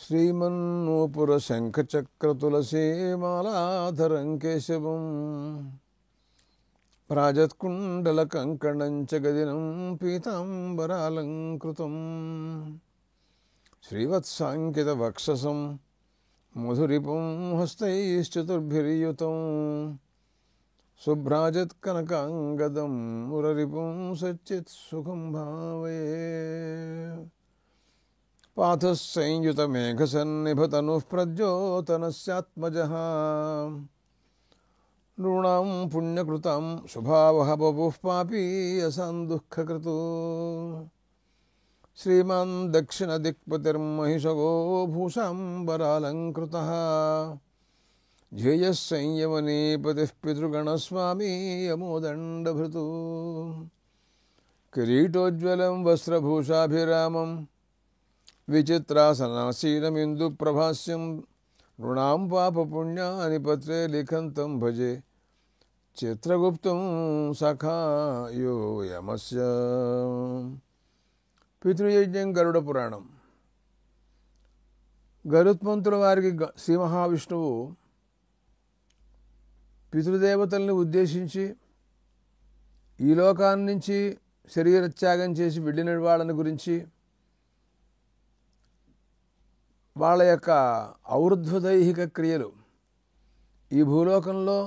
శ్రీమన్నూపురశంఖచక్రతులసీమాలాధరం కేశవం ప్రాజత్కుండలకంకణం చ గదినం పీతాంబరాలంకృతం శ్రీవత్సాంకితవక్షసం మధురిపుం హస్తైశ్చతుర్భిర్యుతం శుభ్రాజత్కనకాంగదం మురరిపుం సచ్చిత్సుఖం భావయే పాథస్సంయుతమేఘసన్నిభతనుః ప్రద్యోతనస్యాత్మజః నృణాం పుణ్యకృతాం శుభావహ బభుః పాపీయసాందుఃఖకృతో శ్రీమాన్ దక్షిణదిక్పతిర్మహిషగో భూషాంబరాలంకృతః ధ్యేయः సంయమనీపతిః పితృగణస్వామీ యమోదండభృతు కిరీటోజ్వలం వస్త్రభూషాభిరామం విచిత్రాసనాసీనమిందుప్రభాస్యం నృణాం పాపపుణ్యాని పత్రే లిఖంతం భజే చిత్రగుప్తం సఖాయో యమస్య. పితృయజ్ఞం గరుడ పురాణం. గరుత్మంతుల వారికి శ్రీ మహావిష్ణువు పితృదేవతల్ని ఉద్దేశించి ఈ లోకాన్ని నుంచి శరీరత్యాగం చేసి వెళ్ళిన వాళ్ళని గురించి వాళ్ళ యొక్క ఔర్ధ్వదైహిక క్రియలు ఈ భూలోకంలో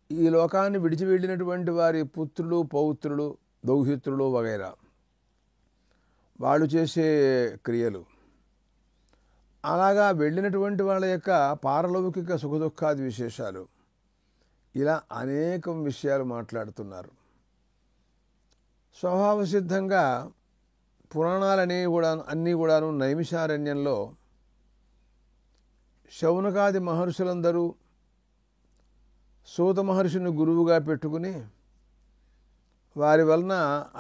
ఈ లోకాన్ని విడిచి వెళ్ళినటువంటి వారి పుత్రులు పౌత్రులు దౌహిత్రులు వగైరా వాళ్ళు చేసే క్రియలు, అలాగా వెళ్ళినటువంటి వాళ్ళ యొక్క పారలౌకిక సుఖదుఖాది విశేషాలు, ఇలా అనేకం విషయాలు మాట్లాడుతున్నారు. స్వభావసిద్ధంగా అన్నీ కూడాను నైమిషారణ్యంలో శౌనకాది మహర్షులందరూ సూత మహర్షిని గురువుగా పెట్టుకుని వారి వలన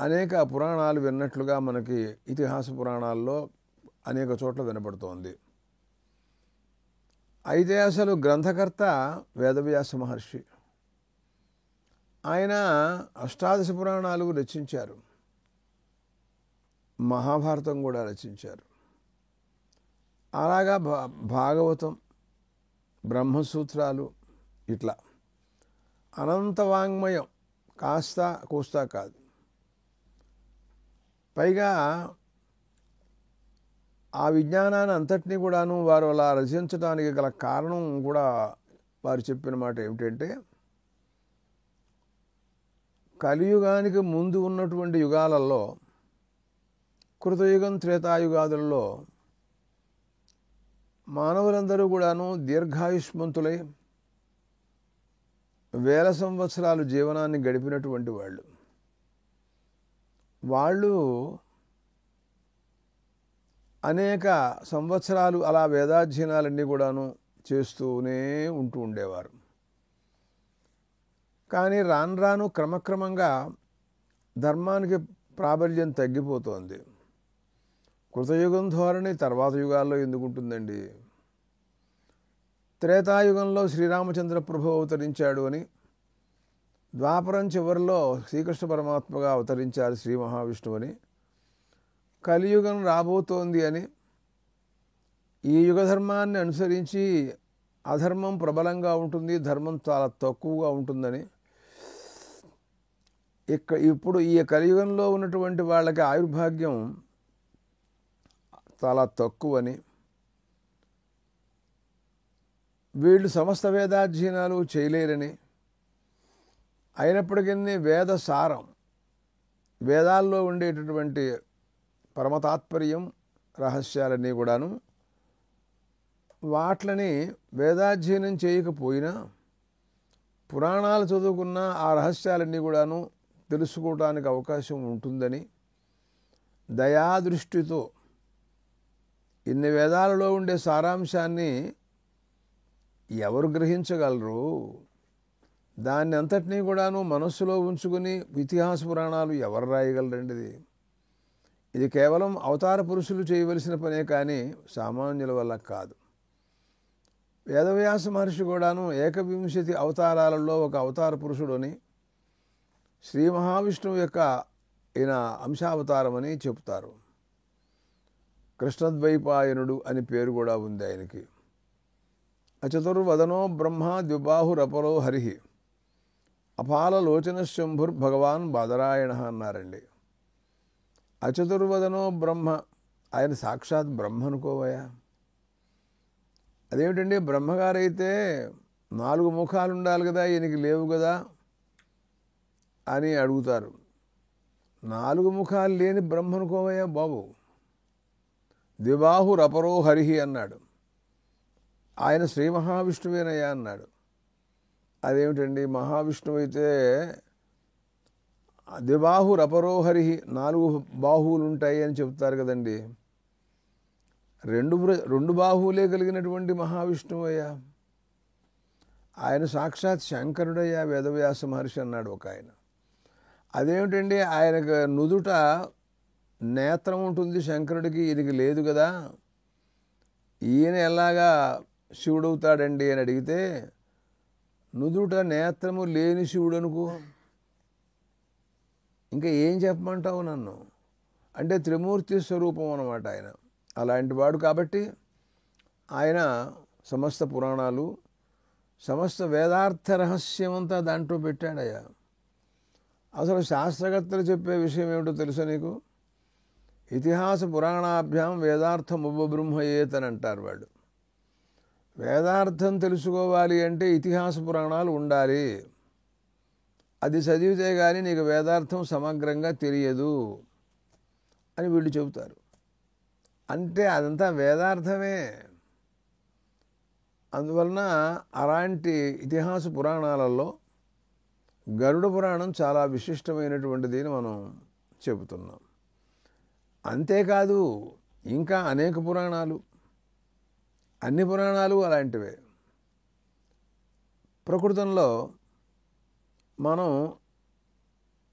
అనేక పురాణాలు విన్నట్లుగా మనకి ఇతిహాస పురాణాల్లో అనేక చోట్ల వినపడుతోంది. అయితే అసలు గ్రంథకర్త వేదవ్యాస మహర్షి. ఆయన అష్టాదశ పురాణాలు రచించారు, మహాభారతం కూడా రచించారు. అలాగా భాగవతం, బ్రహ్మసూత్రాలు, ఇట్లా అనంత వాంగ్మయం కూస్తా కాదు. పైగా ఆ విజ్ఞానాన్ని అంతటినీ కూడాను వారు అలా రచించడానికి గల కారణం కూడా వారు చెప్పిన మాట ఏమిటంటే, కలియుగానికి ముందు ఉన్నటువంటి యుగాలలో, కృతయుగం త్రేతాయుగాదులలో మానవులందరూ కూడాను దీర్ఘాయుష్మంతులై వేల సంవత్సరాలు జీవనాన్ని గడిపినటువంటి వాళ్ళు అనేక సంవత్సరాలు అలా వేదాధ్యయనాలన్నీ కూడాను చేస్తూనే ఉండేవారు. కానీ రాను రాను క్రమక్రమంగా ధర్మానికి ప్రాబల్యం తగ్గిపోతోంది. కృతయుగం ధోరణి తర్వాత యుగాల్లో ఎందుకుంటుందండి? త్రేతాయుగంలో శ్రీరామచంద్ర ప్రభు అవతరించాడు అని, ద్వాపరం చివరిలో శ్రీకృష్ణ పరమాత్మగా అవతరించారు శ్రీ మహావిష్ణువు అని, కలియుగం రాబోతోంది అని, ఈ యుగధర్మాన్ని అనుసరించి అధర్మం ప్రబలంగా ఉంటుంది, ధర్మం చాలా తక్కువగా ఉంటుందని, ఇప్పుడు ఈ కలియుగంలో ఉన్నటువంటి వాళ్ళకి ఆయుర్భాగ్యం చాలా తక్కువని, వీళ్ళు సమస్త వేదాధ్యయనాలు చేయలేరని, అయినప్పటికీ వేద సారం, వేదాల్లో ఉండేటటువంటి పరమతాత్పర్యం, రహస్యాలన్నీ కూడాను వాట్లని వేదాధ్యయనం చేయకపోయినా పురాణాలు చదువుకున్న ఆ రహస్యాలన్నీ కూడాను తెలుసుకోవడానికి అవకాశం ఉంటుందని దయాదృష్టితో ఇన్ని వేదాలలో ఉండే సారాంశాన్ని ఎవరు గ్రహించగలరు? దాన్ని అంతటినీ కూడాను మనస్సులో ఉంచుకుని ఇతిహాస పురాణాలు ఎవరు రాయగలరండి? ఇది కేవలం అవతార పురుషులు చేయవలసిన పనే కానీ సామాన్యుల వల్ల కాదు. వేదవ్యాస మహర్షి కూడాను ఏకవింశతి అవతారాలలో ఒక అవతార పురుషుడు అని, శ్రీ మహావిష్ణువు యొక్క ఈయన అంశావతారం అని చెప్తారు. కృష్ణద్వైపాయనుడు అని పేరు కూడా ఉంది ఆయనకి. అచతుర్వదనో బ్రహ్మ ద్విబాహురపరో హరి అపాలలోచన శంభుర్ భగవాన్ బాదరాయణ అన్నారండి. అచతుర్వదనో బ్రహ్మ, ఆయన సాక్షాత్ బ్రహ్మ అనుకోవయా. అదేమిటండి, బ్రహ్మగారైతే 4 ముఖాలు ఉండాలి కదా, ఈయనకి లేవు కదా అని అడుగుతారు. 4 ముఖాలు లేని బ్రహ్మ అనుకోవయ్యా బాబు. ద్విబాహురపరో హరి అన్నాడు. ఆయన శ్రీ మహావిష్ణువేనయ్యా అన్నాడు. అదేమిటండి, మహావిష్ణువు అయితే ద్విబాహురపరో హరి, 4 బాహువులు ఉంటాయి అని చెప్తారు కదండి. 2 బాహువులే కలిగినటువంటి మహావిష్ణువయ్యా. ఆయన సాక్షాత్ శంకరుడయ్యా వేదవ్యాస మహర్షి అన్నాడు ఒక ఆయన. అదేమిటండి, ఆయనకు నుదుట నేత్రం ఉంటుంది శంకరుడికి, ఈయనకి లేదు కదా, ఈయన ఎలాగా శివుడవుతాడండి అని అడిగితే, నుదుట నేత్రము లేని శివుడు అనుకో, ఇంకా ఏం చెప్పమంటావు నన్ను అంటే త్రిమూర్తి స్వరూపం అన్నమాట ఆయన. అలాంటి వాడు కాబట్టి ఆయన సమస్త పురాణాలు, సమస్త వేదార్థ రహస్యం అంతా దాంట్లో పెట్టాడయ్యా. అసలు శాస్త్రకర్తలు చెప్పే విషయం ఏమిటో తెలుసా నీకు? ఇతిహాస పురాణాభ్యాం వేదార్థం ఉపబ్రహ్మయేత్ అని అంటారు వాళ్ళు. వేదార్థం తెలుసుకోవాలి అంటే ఇతిహాస పురాణాలు ఉండాలి, అది చదివితే కానీ నీకు వేదార్థం సమగ్రంగా తెలియదు అని వీళ్ళు చెబుతారు. అంటే అదంతా వేదార్థమే. అందువలన అలాంటి ఇతిహాస పురాణాలలో గరుడ పురాణం చాలా విశిష్టమైనటువంటిది అని మనం చెబుతున్నాం. అంతేకాదు ఇంకా అనేక పురాణాలు, అన్ని పురాణాలు అలాంటివే. ప్రకృతంలో మనం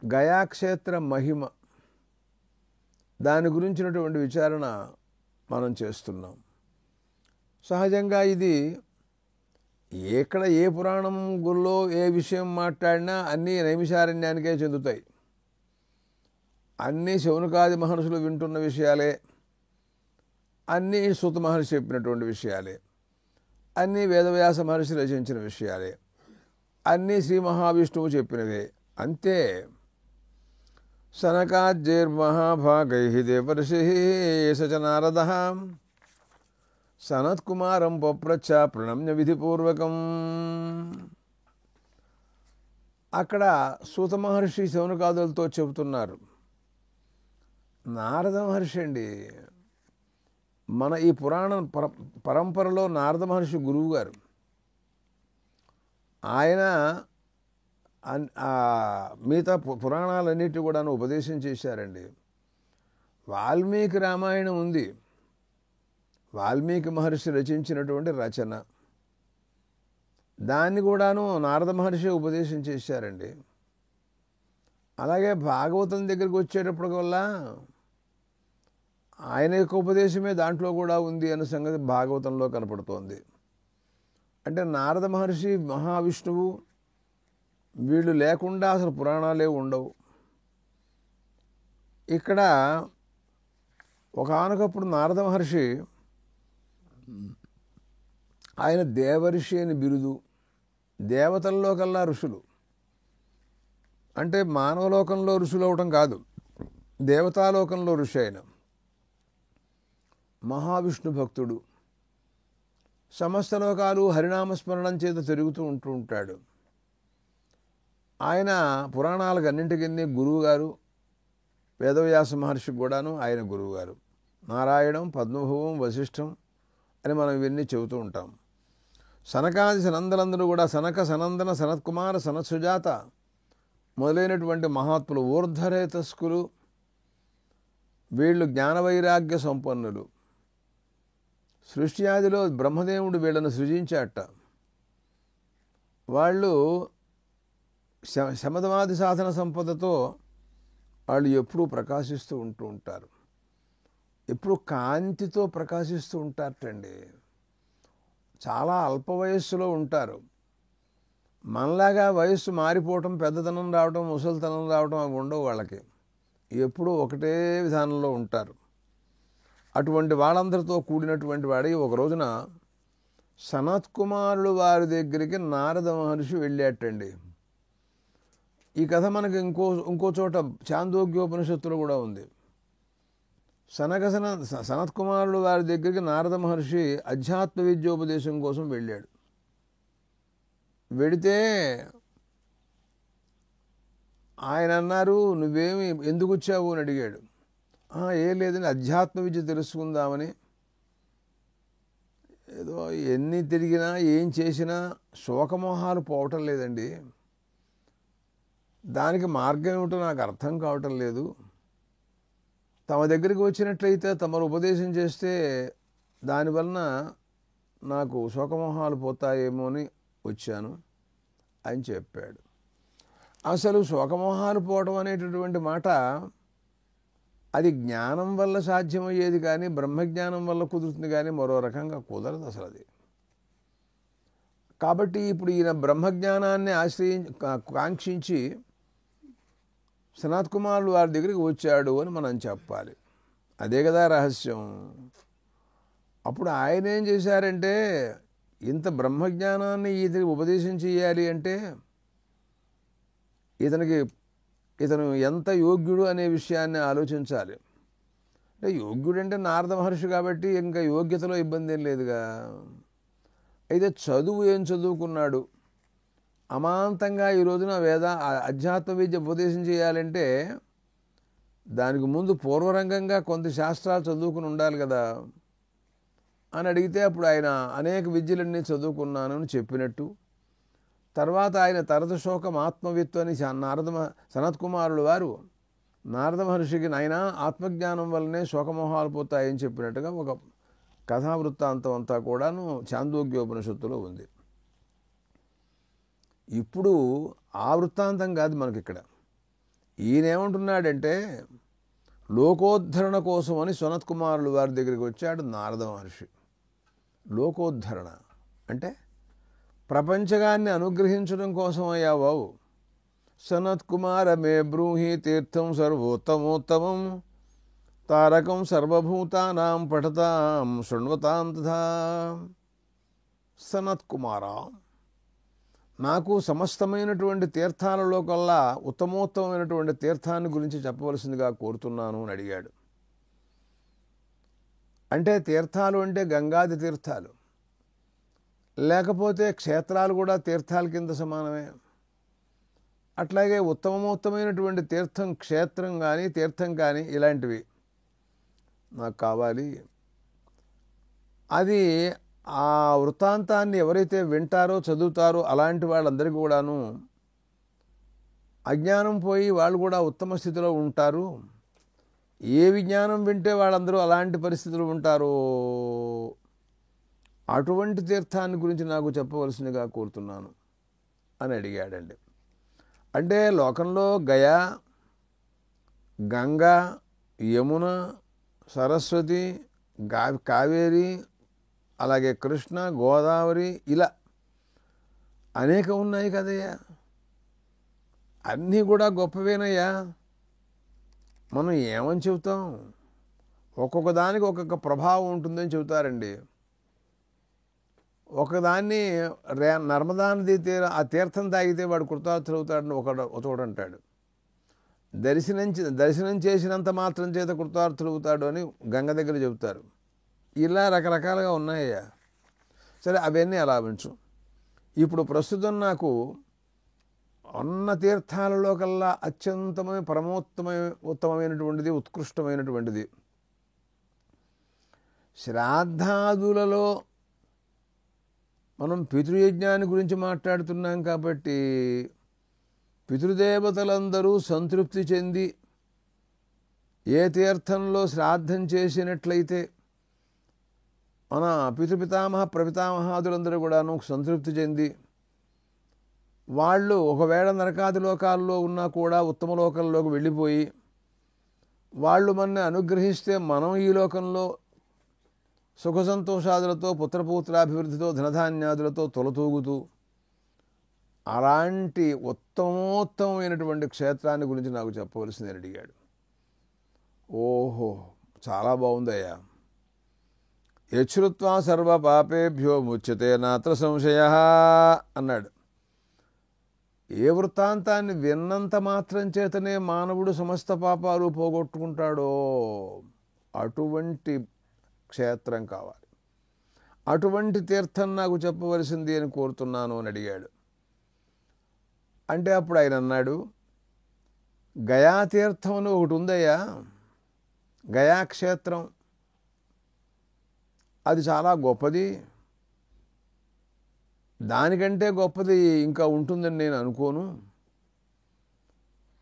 గయాక్షేత్ర మహిమ, దాని గురించినటువంటి విచారణ మనం చేస్తున్నాం. సహజంగా ఇది ఎక్కడ ఏ పురాణం గుళ్ళో ఏ విషయం మాట్లాడినా అన్నీ నైమిషారణ్యానికే చెందుతాయి. అన్నీ శౌనకాది మహర్షులు వింటున్న విషయాలే, అన్నీ సూత మహర్షి చెప్పినటువంటి విషయాలే, అన్నీ వేదవ్యాస మహర్షి రచించిన విషయాలే, అన్నీ శ్రీ మహావిష్ణువు చెప్పినవే. అంతే. సనకాజ్జైర్మహాభాగై దేవర్షి సచ నారద సనత్కుమారం పప్రచ్ఛ ప్రణమ్య విధిపూర్వకం. అక్కడ సూత మహర్షి శౌనకాదులతో చెబుతున్నారు. నారద మహర్షి అండి, మన ఈ పురాణ పరంపరలో నారద మహర్షి గురువు గారు. ఆయన మిగతా పురాణాలన్నిటి కూడా ఉపదేశం చేశారండి. వాల్మీకి రామాయణం ఉంది, వాల్మీకి మహర్షి రచించినటువంటి రచన, దాన్ని కూడాను నారద మహర్షి ఉపదేశం చేశారండి. అలాగే భాగవతం దగ్గరికి వచ్చేటప్పటికల్లా ఆయన యొక్క ఉపదేశమే దాంట్లో కూడా ఉంది అన్న సంగతి భాగవతంలో కనపడుతోంది. అంటే నారద మహర్షి, మహావిష్ణువు వీళ్ళు లేకుండా అసలు పురాణాలే ఉండవు. ఇక్కడ ఒకానొకప్పుడు నారద మహర్షి, ఆయన దేవర్షి అని బిరుదు. దేవతల్లో కల్లా ఋషులు అంటే మానవలోకంలో ఋషులు అవటం కాదు, దేవతాలోకంలో ఋషి. ఆయన మహావిష్ణు భక్తుడు, సమస్త లోకాలు హరినామస్మరణం చేత తిరుగుతూ ఉంటాడు. ఆయన పురాణాలకు అన్నింటికీ గురువుగారు. వేదవ్యాస మహర్షికి కూడాను ఆయన గురువుగారు. నారాయణం, పద్మభువం, వశిష్ఠం అని మనం ఇవన్నీ చెబుతూ ఉంటాం. సనకాది సనందనందరూ కూడా సనక, సనందన, సనత్కుమార, సనత్సుజాత మొదలైనటువంటి మహాత్ములు, ఊర్ధరేతస్కులు, వీళ్ళు జ్ఞానవైరాగ్య సంపన్నులు. సృష్టి ఆదిలో బ్రహ్మదేవుడు వీళ్ళను సృజించాట. వాళ్ళు శమధమాది సాధన సంపదతో వాళ్ళు ఎప్పుడూ ప్రకాశిస్తూ ఉంటారు. ఎప్పుడు కాంతితో ప్రకాశిస్తూ ఉంటారటండి. చాలా అల్ప వయస్సులో ఉంటారు. మనలాగా వయస్సు మారిపోవటం, పెద్దతనం రావటం, ముసలితనం రావటం అవి ఉండవు వాళ్ళకి. ఎప్పుడూ ఒకటే విధానంలో ఉంటారు. అటువంటి వాళ్ళందరితో కూడినటువంటి వాడి ఒక రోజున సనత్కుమారుడు వారి దగ్గరికి నారద మహర్షి వెళ్ళేటండి. ఈ కథ మనకి ఇంకో చోట చాందోగ్యోపనిషత్తులో కూడా ఉంది. సనత్కుమారుడు వారి దగ్గరికి నారద మహర్షి అధ్యాత్మ విద్యోపదేశం కోసం వెళ్ళాడు. వెడితే ఆయన అన్నారు, నువ్వేమి ఎందుకు వచ్చావు అని అడిగాడు. ఏం లేదని అధ్యాత్మ విద్య తెలుసుకుందామని, ఏదో ఎన్ని తిరిగినా ఏం చేసినా శోకమోహాలు పోవటం లేదండి, దానికి మార్గం ఏమిటో నాకు అర్థం కావటం లేదు, తమ దగ్గరికి వచ్చినట్లయితే తమరు ఉపదేశం చేస్తే దానివలన నాకు శోకమోహాలు పోతాయేమో అని వచ్చాను అని చెప్పాడు. అసలు శోకమోహాలు పోవడం అనేటటువంటి మాట అది జ్ఞానం వల్ల సాధ్యమయ్యేది కానీ బ్రహ్మజ్ఞానం వల్ల కుదురుతుంది కానీ మరో రకంగా కుదరదు అసలు అది. కాబట్టి ఇప్పుడు ఈయన బ్రహ్మజ్ఞానాన్ని కాంక్షించి సనత్కుమారుడు వారి దగ్గరికి వచ్చాడు అని మనం చెప్పాలి. అదే కదా రహస్యం. అప్పుడు ఆయన ఏం చేశారంటే, ఇంత బ్రహ్మజ్ఞానాన్ని ఇతనికి ఉపదేశం చేయాలి అంటే ఇతను ఎంత యోగ్యుడు అనే విషయాన్ని ఆలోచించాలి. అంటే యోగ్యుడంటే నారద మహర్షి కాబట్టి ఇంకా యోగ్యతలో ఇబ్బంది ఏం లేదుగా. అయితే చదువు ఏం చదువుకున్నాడు, అమాంతంగా ఈ రోజున అధ్యాత్మ విద్య ఉపదేశం చేయాలంటే దానికి ముందు పూర్వరంగంగా కొంత శాస్త్రాలు చదువుకుని ఉండాలి కదా అని అడిగితే అప్పుడు ఆయన అనేక విద్యలన్నీ చదువుకున్నాను అని చెప్పినట్టు, తర్వాత ఆయన తరతశోకం ఆత్మవిత్తు అని సనత్కుమారుడు వారు నారద మహర్షికి నాయన ఆత్మజ్ఞానం వల్లనే శోకమోహాలు పోతాయని చెప్పినట్టుగా ఒక కథావృత్తాంతం అంతా కూడాను చాందోగ్యోపనిషత్తులో ఉంది. ఇప్పుడు ఆ వృత్తాంతం కాదు మనకిక్కడ. ఈయనేమంటున్నాడంటే, లోకోద్ధరణ కోసం అని సనత్కుమారుడు వారి దగ్గరికి వచ్చాడు నారద మహర్షి. లోకోద్ధరణ అంటే ప్రపంచగాన్ని అనుగ్రహించడం కోసం అయ్యావు. సనత్కుమార మే బ్రూహి తీర్థం సర్వోత్తమోత్తమం తారకం సర్వభూతానాం పఠతాం శృణ్వతాం తథా. సనత్కుమార, నాకు సమస్తమైనటువంటి తీర్థాలలో కల్లా ఉత్తమోత్తమైనటువంటి తీర్థాన్ని గురించి చెప్పవలసిందిగా కోరుతున్నాను అని అడిగాడు. అంటే తీర్థాలు అంటే గంగాది తీర్థాలు, లేకపోతే క్షేత్రాలు కూడా తీర్థాల కింద సమానమే. అట్లాగే ఉత్తమోత్తమైనటువంటి తీర్థం, క్షేత్రం కానీ తీర్థం కానీ ఇలాంటివి నాకు కావాలి. అది ఆ వృత్తాంతాన్ని ఎవరైతే వింటారో చదువుతారో అలాంటి వాళ్ళందరికీ కూడాను అజ్ఞానం పోయి వాళ్ళు కూడా ఉత్తమ స్థితిలో ఉంటారు. ఏ విజ్ఞానం వింటే వాళ్ళందరూ అలాంటి పరిస్థితులు ఉంటారో అటువంటి తీర్థాన్ని గురించి నాకు చెప్పవలసిందిగా కోరుతున్నాను అని అడిగాడండి. అంటే లోకంలో గయా, గంగా, యమున, సరస్వతి, కావేరి, అలాగే కృష్ణ, గోదావరి ఇలా అనేక ఉన్నాయి కదయ్యా. అన్నీ కూడా గొప్పవేనయ్యా. మనం ఏమని చెబుతాం, ఒక్కొక్క దానికి ఒక్కొక్క ప్రభావం ఉంటుందని చెబుతారండి. ఒకదాన్ని నర్మదా నదీ ఆ తీర్థం తాగితే వాడు కృతార్థులు అవుతాడని ఒకడు అంటాడు. దర్శనం చేసినంత మాత్రం చేత కృతార్థులు అవుతాడు అని గంగ దగ్గర చెబుతారు. ఇలా రకరకాలుగా ఉన్నాయ్యా. సరే, అవన్నీ అలా ఉంచు. ఇప్పుడు ప్రస్తుతం నాకు అన్న తీర్థాలలో కల్లా అత్యంతమైన ఉత్తమమైనటువంటిది, ఉత్కృష్టమైనటువంటిది శ్రాద్ధాదులలో మనం పితృయజ్ఞాన్ని గురించి మాట్లాడుతున్నాం కాబట్టి పితృదేవతలందరూ సంతృప్తి చెంది ఏ తీర్థంలో శ్రాద్ధం చేసినట్లయితే మన పితృపితామహ ప్రపితామహాదులందరూ కూడాను సంతృప్తి చెంది వాళ్ళు ఒకవేళ నరకాది లోకాల్లో ఉన్నా కూడా ఉత్తమ లోకంలోకి వెళ్ళిపోయి వాళ్ళు మనని అనుగ్రహిస్తే మనం ఈ లోకంలో సుఖ సంతోషాదులతో పుత్రపూత్రాభివృద్ధితో ధనధాన్యాదులతో తొలతూగుతూ అలాంటి ఉత్తమోత్తమైనటువంటి క్షేత్రాన్ని గురించి నాకు చెప్పవలసిందని అడిగాడు. ఓహో, చాలా బాగుందయ్యా, యచ్ఛ్రుత్వా సర్వ పాపేభ్యో ముచ్యతే నాత్ర సంశయ అన్నాడు. ఏ వృత్తాంతాన్ని విన్నంత మాత్రం చేతనే మానవుడు సమస్త పాపాలు పోగొట్టుకుంటాడో అటువంటి క్షేత్రం కావాలి, అటువంటి తీర్థం నాకు చెప్పవలసింది అని కోరుతున్నాను అని అడిగాడు. అంటే అప్పుడు ఆయన అన్నాడు, గయా తీర్థం అని ఒకటి ఉందయ్యా, గయాక్షేత్రం, అది చాలా గొప్పది, దానికంటే గొప్పది ఇంకా ఉంటుందని నేను అనుకోను.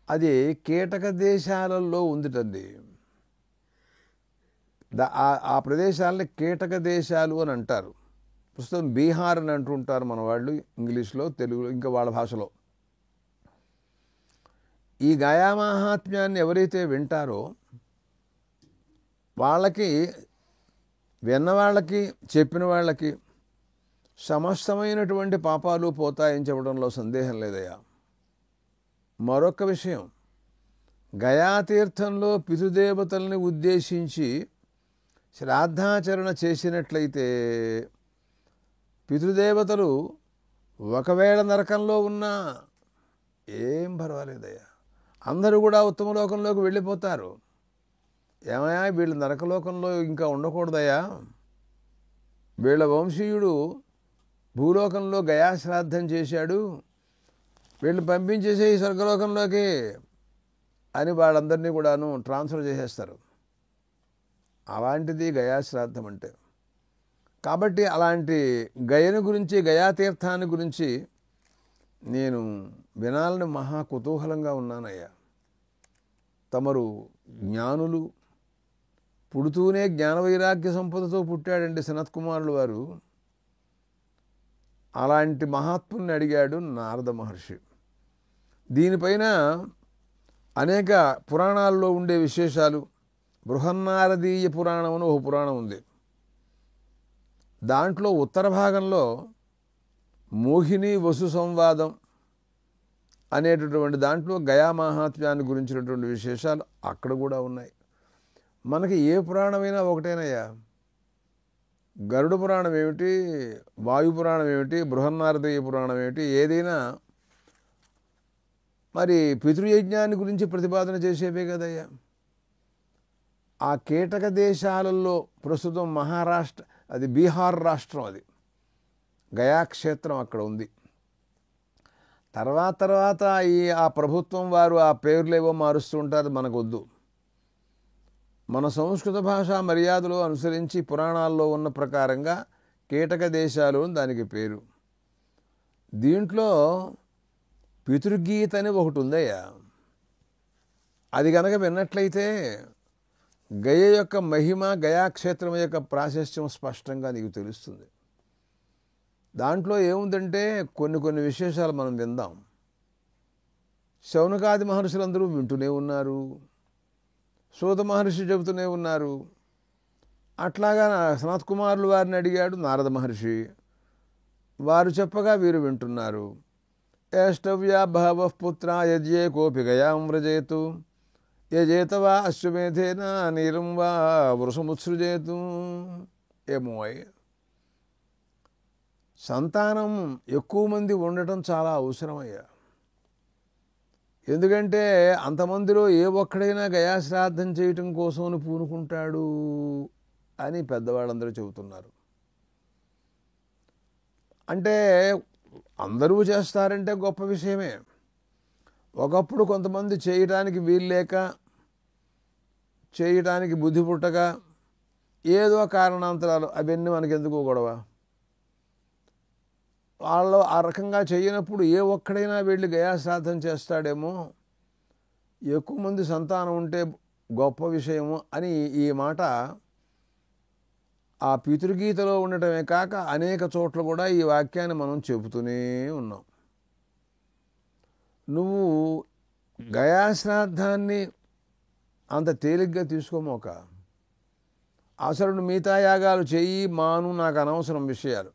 అది కీటక దేశాలలో ఉందిటండి. ఆ ప్రదేశాలని కీటక దేశాలు అని అంటారు. ప్రస్తుతం బీహార్ అని అంటుంటారు మన వాళ్ళు, ఇంగ్లీష్లో, తెలుగులో, ఇంకా వాళ్ళ భాషలో. ఈ గయా మహాత్మ్యాన్ని ఎవరైతే వింటారో వాళ్ళకి, విన్నవాళ్ళకి, చెప్పిన వాళ్ళకి సమస్తమైనటువంటి పాపాలు పోతాయని చెప్పడంలో సందేహం లేదయ్యా. మరొక విషయం, గయాతీర్థంలో పితృదేవతల్ని ఉద్దేశించి శ్రాద్ధాచరణ చేసినట్లయితే పితృదేవతలు ఒకవేళ నరకంలో ఉన్నా ఏం పర్వాలేదయ్యా, అందరూ కూడా ఉత్తమ లోకంలోకి వెళ్ళిపోతారు. ఏమయ్యా వీళ్ళు నరకలోకంలో ఇంకా ఉండకూడదయ్యా, వీళ్ళ వంశీయుడు భూలోకంలో గయాశ్రాద్ధం చేశాడు, వీళ్ళు పంపించేసే ఈ స్వర్గలోకంలోకి అని వాళ్ళందరినీ కూడాను ట్రాన్స్ఫర్ చేసేస్తారు. అలాంటిది గయాశ్రాద్ధం అంటే. కాబట్టి అలాంటి గయను గురించి, గయాతీర్థాన్ని గురించి నేను వినాలని మహా కుతూహలంగా ఉన్నానయ్యా. తమరు జ్ఞానులు, పుడుతూనే జ్ఞానవైరాగ్య సంపదతో పుట్టాడండి సనత్కుమారులు వారు. అలాంటి మహాత్ముని అడిగాడు నారద మహర్షి. దీనిపైన అనేక పురాణాల్లో ఉండే విశేషాలు, బృహన్నారదీయ పురాణం అని ఒక పురాణం ఉంది. దాంట్లో ఉత్తర భాగంలో మోహిని వసు సంవాదం అనేటటువంటి దాంట్లో గయా మహాత్మ్యాన్ని గురించినటువంటి విశేషాలు అక్కడ కూడా ఉన్నాయి. మనకి ఏ పురాణమైనా ఒకటేనయ్యా. గరుడ పురాణం ఏమిటి, వాయు పురాణం ఏమిటి, బృహన్నారదీయ పురాణం ఏమిటి, ఏదైనా మరి పితృయజ్ఞాన్ని గురించి ప్రతిపాదన చేసేవే కదయ్యా. ఆ కీటక దేశాలలో ప్రస్తుతం మహారాష్ట్ర, అది బీహార్ రాష్ట్రం, అది గయాక్షేత్రం అక్కడ ఉంది. తర్వాత ఆ ప్రభుత్వం వారు ఆ పేర్లేవో మారుస్తూ ఉంటారు, మనకొద్దు. మన సంస్కృత భాషా మర్యాదలు అనుసరించి పురాణాల్లో ఉన్న ప్రకారంగా కీటక దేశాలు దానికి పేరు. దీంట్లో పితృగీత అని ఒకటి ఉందయ్యా. అది కనుక విన్నట్లయితే గయ యొక్క మహిమ, గయాక్షేత్రం యొక్క ప్రాశస్త్యం స్పష్టంగా నీకు తెలుస్తుంది. దాంట్లో ఏముందంటే కొన్ని విశేషాలు మనం విందాం. శౌనకాది మహర్షులందరూ వింటూనే ఉన్నారు, సూత మహర్షి చెబుతూనే ఉన్నారు. అట్లాగా సనత్కుమారులు వారిని అడిగాడు నారద మహర్షి. వారు చెప్పగా వీరు వింటున్నారు. ఏష్టవ్యా బహవః పుత్రా యజ్ఞే కోపి గయాం వ్రజేతు యజేతవా అశ్వమేధేన నీరం వా వృషముత్సృజేతు. ఏమో సంతానం ఎక్కువ మంది ఉండటం చాలా అవసరమయ్యా. ఎందుకంటే అంతమందిలో ఏ ఒక్కడైనా గయాశ్రాద్ధం చేయటం కోసం పూనుకుంటాడు అని పెద్దవాళ్ళందరూ చెబుతున్నారు. అంటే అందరూ చేస్తారంటే గొప్ప విషయమే. ఒకప్పుడు కొంతమంది చేయటానికి వీల్లేక, చేయటానికి బుద్ధి పుట్టక, ఏదో కారణాంతరాలు, అవన్నీ మనకెందుకు గొడవ. వాళ్ళు ఆ రకంగా చేయనప్పుడు ఏ ఒక్కడైనా వెళ్ళి గయాశ్రాద్ధం చేస్తాడేమో, ఎక్కువ మంది సంతానం ఉంటే గొప్ప విషయము అని ఈ మాట ఆ పితృగీతలో ఉండటమే కాక అనేక చోట్ల కూడా ఈ వాక్యాన్ని మనం చెబుతూనే ఉన్నాం. నువ్వు గయాశ్రాద్ధాన్ని అంత తేలిగ్గా తీసుకోమోక. అసలు మిగతా యాగాలు చెయ్యి మాను, నాకు అనవసరం విషయాలు.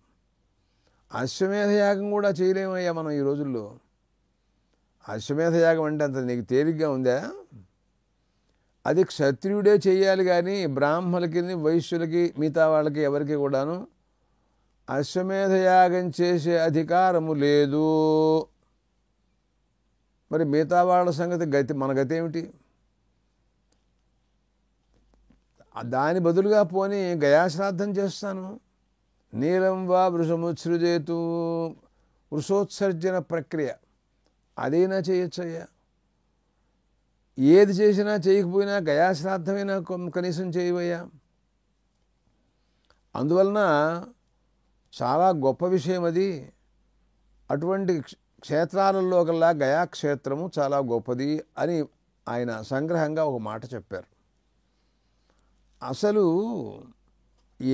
అశ్వమేధ యాగం కూడా చేయలేమయ్యా మనం ఈ రోజుల్లో. అశ్వమేధ యాగం అంటే అంత నీకు తేలిగ్గా ఉందా? అది క్షత్రియుడే చేయాలి, కానీ బ్రాహ్మణులకి వైశ్యులకి మిగతా వాళ్ళకి ఎవరికి కూడాను అశ్వమేధ యాగం చేసే అధికారము లేదు. మరి మిగతా వాళ్ళ సంగతి మన గతి ఏమిటి? దాని బదులుగా పోనీ గయాశ్రాద్ధం చేస్తాను, నీలం వా వృషముత్సృజేతు, వృషోత్సర్జన ప్రక్రియ అదైనా చేయొచ్చయ్యా. ఏది చేసినా చేయకపోయినా గయాశ్రాద్ధమైనా కనీసం చేయవయ్యా. అందువలన చాలా గొప్ప విషయం అది. అటువంటి క్షేత్రాలలో కల్లా గయాక్షేత్రము చాలా గొప్పది అని ఆయన సంగ్రహంగా ఒక మాట చెప్పారు. అసలు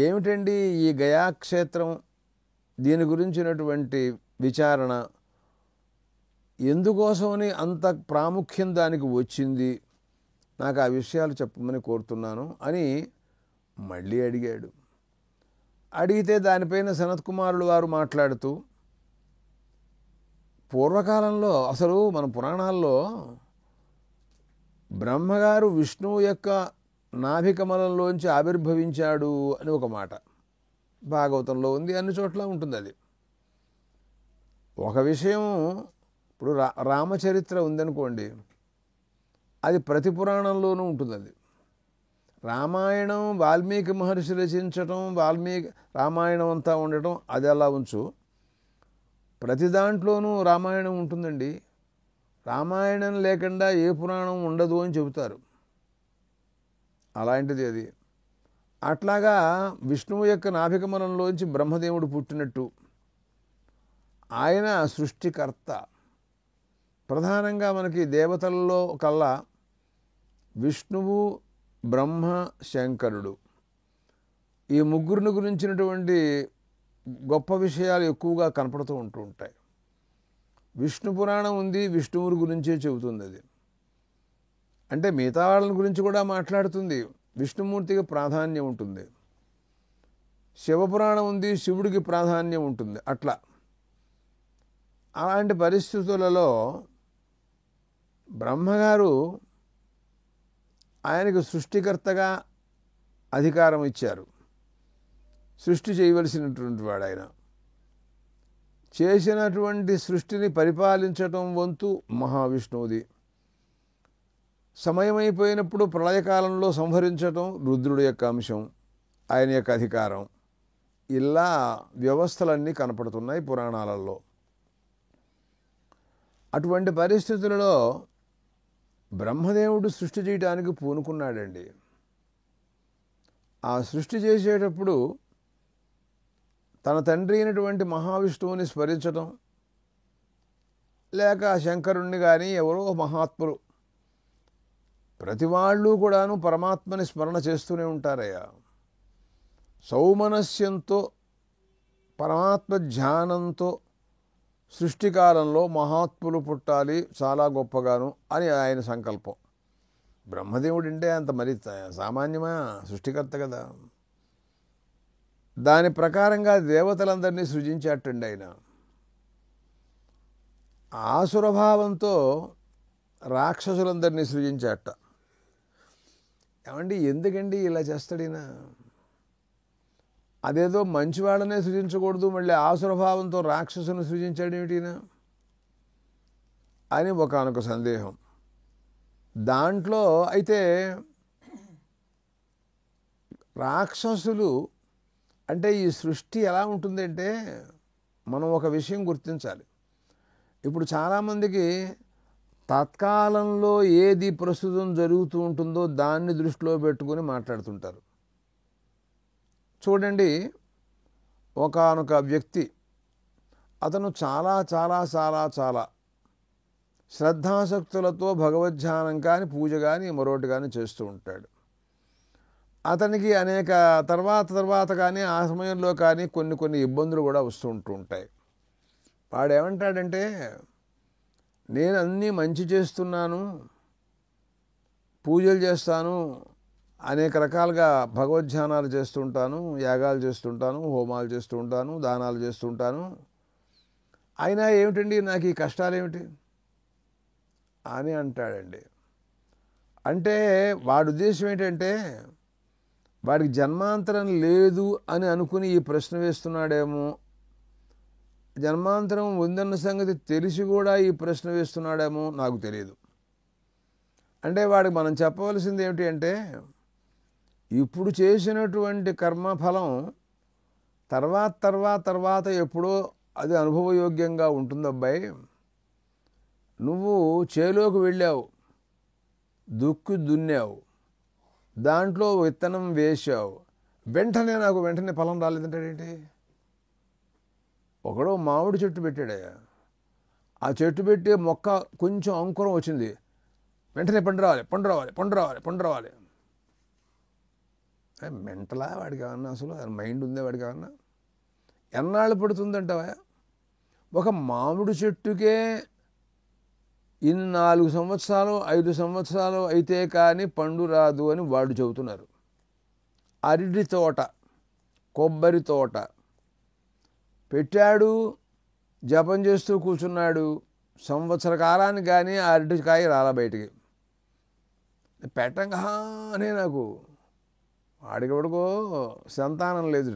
ఏమిటండి ఈ గయాక్షేత్రం, దీని గురించినటువంటి విచారణ ఎందుకోసమని అంత ప్రాముఖ్యం దానికి వచ్చింది, నాకు ఆ విషయాలు చెప్పమని కోరుతున్నాను అని మళ్ళీ అడిగాడు. అడిగితే దానిపైన సనత్కుమారుడు వారు మాట్లాడుతూ, పూర్వకాలంలో అసలు మన పురాణాల్లో బ్రహ్మగారు విష్ణువు యొక్క నాభికమలంలోంచి ఆవిర్భవించాడు అని ఒక మాట భాగవతంలో ఉంది, అన్ని చోట్ల ఉంటుంది. అది ఒక విషయం. ఇప్పుడు రామచరిత్ర ఉందనుకోండి, అది ప్రతి పురాణంలోనూ ఉంటుంది. అది రామాయణం వాల్మీకి మహర్షి రచించటం, రామాయణం అంతా ఉండటం అది అలా ఉంచు, ప్రతి దాంట్లోనూ రామాయణం ఉంటుందండి. రామాయణం లేకుండా ఏ పురాణం ఉండదు అని చెబుతారు. అలాంటిది అది. అట్లాగా విష్ణువు యొక్క నాభికమలంలోంచి బ్రహ్మదేవుడు పుట్టినట్టు ఆయన సృష్టికర్త. ప్రధానంగా మనకి దేవతల్లో కల్లా విష్ణువు, బ్రహ్మ, శంకరుడు ఈ ముగ్గురిని గురించినటువంటి గొప్ప విషయాలు ఎక్కువగా కనపడుతూ ఉంటాయి. విష్ణు పురాణం ఉంది, విష్ణువుని గురించే చెబుతుంది. అది అంటే మిగతా వాళ్ళని గురించి కూడా మాట్లాడుతుంది, విష్ణుమూర్తికి ప్రాధాన్యం ఉంటుంది. శివపురాణం ఉంది, శివుడికి ప్రాధాన్యం ఉంటుంది. అట్లా అలాంటి పరిస్థితులలో బ్రహ్మగారు ఆయనకు సృష్టికర్తగా అధికారం ఇచ్చారు. సృష్టి చేయవలసినటువంటి వాడు ఆయన. చేసినటువంటి సృష్టిని పరిపాలించటం వంతు మహావిష్ణువుది. సమయమైపోయినప్పుడు ప్రళయకాలంలో సంహరించటం రుద్రుడి యొక్క అంశం, ఆయన యొక్క అధికారం. ఇలా వ్యవస్థలన్నీ కనపడుతున్నాయి పురాణాలలో. అటువంటి పరిస్థితులలో బ్రహ్మదేవుడు సృష్టి చేయడానికి పూనుకున్నాడండి. ఆ సృష్టి చేసేటప్పుడు తన తండ్రి అయినటువంటి మహావిష్ణువుని స్మరించటం, లేక శంకరుణ్ణి కానీ ఎవరో మహాత్ములు, ప్రతి వాళ్ళు కూడాను పరమాత్మని స్మరణ చేస్తూనే ఉంటారయ్యా. సౌమనస్యంతో పరమాత్మ ధ్యానంతో సృష్టికాలంలో మహాత్ములు పుట్టాలి చాలా గొప్పగాను అని ఆయన సంకల్పం. బ్రహ్మదేవుడు అంటే అంత మరి సామాన్యమా, సృష్టికర్త కదా. దాని ప్రకారంగా దేవతలందరినీ సృజించేటండి ఆయన. ఆసురభావంతో రాక్షసులందరినీ సృజించేట. ఏమండి ఎందుకండి ఇలా చేస్తాడినా? అదేదో మంచివాళ్ళనే సృజించకూడదు, మళ్ళీ ఆసురభావంతో రాక్షసుని సృజించాడేమిటినా అని ఒకానొక సందేహం. దాంట్లో అయితే రాక్షసులు అంటే ఈ సృష్టి ఎలా ఉంటుందంటే మనం ఒక విషయం గుర్తించాలి. ఇప్పుడు చాలామందికి తత్కాలంలో ఏది ప్రస్తుతం జరుగుతూ ఉంటుందో దాన్ని దృష్టిలో పెట్టుకొని మాట్లాడుతుంటారు. చూడండి, ఒకానొక వ్యక్తి అతను చాలా చాలా చాలా చాలా శ్రద్ధాసక్తులతో భగవద్ధ్యానం కానీ పూజ కానీ మరొకటి కానీ చేస్తూ ఉంటాడు. అతనికి అనేక తర్వాత కానీ ఆ సమయంలో కానీ కొన్ని ఇబ్బందులు కూడా వస్తూ ఉంటాయి. వాడు ఏమంటాడంటే, నేను అన్నీ మంచి చేస్తున్నాను, పూజలు చేస్తాను, అనేక రకాలుగా భగవద్ధ్యానాలు చేస్తుంటాను, యాగాలు చేస్తుంటాను, హోమాలు చేస్తూ ఉంటాను, దానాలు చేస్తుంటాను, అయినా ఏమిటండి నాకు ఈ కష్టాలు ఏమిటి అని అంటాడండి. అంటే వాడి ఉద్దేశం ఏంటంటే వాడికి జన్మాంతరం లేదు అని అనుకుని ఈ ప్రశ్న వేస్తున్నాడేమో, జన్మాంతరం ఉందన్న సంగతి తెలిసి కూడా ఈ ప్రశ్న వేస్తున్నాడేమో నాకు తెలియదు. అంటే వాడికి మనం చెప్పవలసింది ఏమిటి అంటే, ఇప్పుడు చేసినటువంటి కర్మఫలం తర్వాత ఎప్పుడో అది అనుభవయోగ్యంగా ఉంటుందబ్బాయి. నువ్వు చేలోకి వెళ్ళావు, దుక్కు దున్నావు, దాంట్లో విత్తనం వేశావు, వెంటనే ఫలం రాలేదంటాడేంటి? ఒకడో మామిడి చెట్టు పెట్టాడయ్యా, ఆ చెట్టు పెట్టి మొక్క కొంచెం అంకురం వచ్చింది, వెంటనే పండు రావాలి. మెంటలా వాడికి ఏమన్నా? అసలు మైండ్ ఉందే వాడికి ఏమన్నా? ఎన్నాళ్ళు పడుతుందంటావా? ఒక మామిడి చెట్టుకే ఇన్ని 4 సంవత్సరాలు 5 సంవత్సరాలు అయితే కానీ పండు రాదు అని వాడు చెబుతున్నారు. అరటి తోట, కొబ్బరి తోట పెట్టాడు, జపం చేస్తూ కూర్చున్నాడు, సంవత్సర కాలానికి కానీ అరటికాయ రాలా బయటికి. పెట్టంగానే నాకు వాడికి సంతానం లేదు.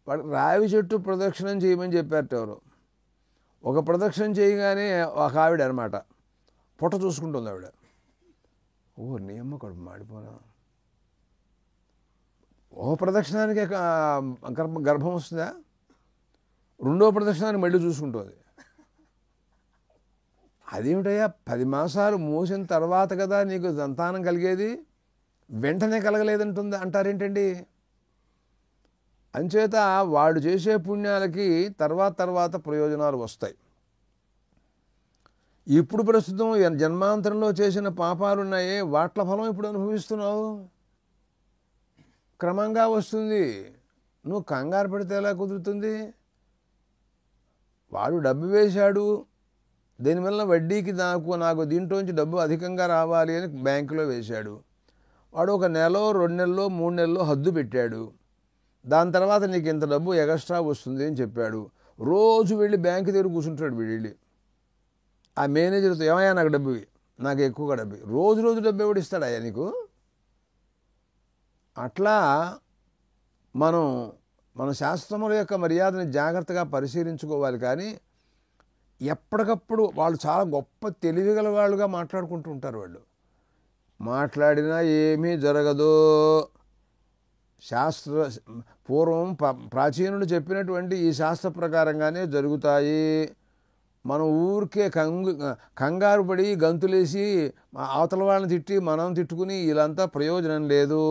వాడికి రావి చెట్టు ప్రదక్షిణం చేయమని చెప్పారట ఎవరు. ఒక ప్రదక్షిణం చేయగానే ఒక ఆవిడ అనమాట పొట్ట చూసుకుంటుంది ఆవిడ. నేమ్మ కడుపు మాడిపోనా, ఒక ప్రదక్షిణానికి గర్భం వస్తుందా? రెండో ప్రదక్షిణానికి మళ్ళీ చూసుకుంటుంది. అదేమిటయ్యా, 10 మాసాలు మోసిన తర్వాత కదా నీకు సంతానం కలిగేది, వెంటనే కలగలేదంటుంది అంటారేంటండి? అంచేత వాడు చేసే పుణ్యాలకి తర్వాత ప్రయోజనాలు వస్తాయి. ఇప్పుడు ప్రస్తుతం జన్మాంతరంలో చేసిన పాపాలున్నాయే, వాట్ల ఫలం ఇప్పుడు అనుభవిస్తున్నావు. క్రమంగా వస్తుంది, నువ్వు కంగారు పడితే ఎలా కుదురుతుంది? వాడు డబ్బు వేశాడు, దీనివల్ల వడ్డీకి నాకు దీంట్లోంచి డబ్బు అధికంగా రావాలి అని బ్యాంకులో వేశాడు. వాడు ఒక నెలలో 2 నెలలో 3 నెలలో హద్దు పెట్టాడు. దాని తర్వాత నీకు ఇంత డబ్బు ఎక్స్ట్రా వస్తుంది అని చెప్పాడు. రోజు వెళ్ళి బ్యాంకు దగ్గర కూర్చుంటాడు వీళ్ళు. ఆ మేనేజర్తో, ఏమయ్యా నాకు డబ్బు, నాకు ఎక్కువగా డబ్బు, రోజు డబ్బు ఎవడు ఇస్తాడయ్యా నీకు? అట్లా మన శాస్త్రముల యొక్క మర్యాదని జాగ్రత్తగా పరిశీలించుకోవాలి. కానీ ఎప్పటికప్పుడు వాళ్ళు చాలా గొప్ప తెలివిగల వాళ్ళుగా మాట్లాడుకుంటూ ఉంటారు. వాళ్ళు మాట్లాడినా ఏమీ జరగదు. పూర్వం ప్రాచీనుడు చెప్పినటువంటి ఈ శాస్త్ర ప్రకారంగానే జరుగుతాయి. మనం ఊరికే కంగారు పడి గంతులేసి అవతల వాళ్ళని తిట్టి మనం తిట్టుకుని ఇలాంతా ప్రయోజనం లేదు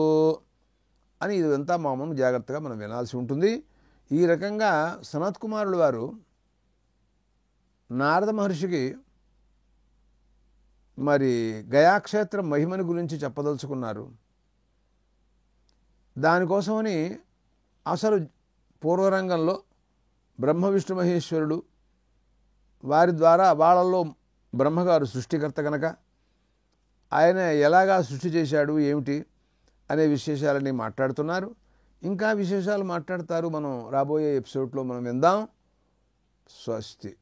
అని ఇదంతా మనం జాగ్రత్తగా మనం వినాల్సి ఉంటుంది. ఈ రకంగా సనత్ కుమారుడు వారు నారద మహర్షికి మరి గయాక్షేత్రం మహిమని గురించి చెప్పదలుచుకున్నారు. దానికోసమని అసలు పూర్వరంగంలో బ్రహ్మ విష్ణు మహేశ్వరుడు వారి ద్వారా, వాళ్ళల్లో బ్రహ్మగారు సృష్టికర్త కనుక ఆయన ఎలాగా సృష్టి చేశాడు ఏమిటి అనే విశేషాలని మాట్లాడుతున్నారు. ఇంకా విశేషాలు మాట్లాడతారు. మనం రాబోయే ఎపిసోడ్లో మనం విందాం. స్వస్తి.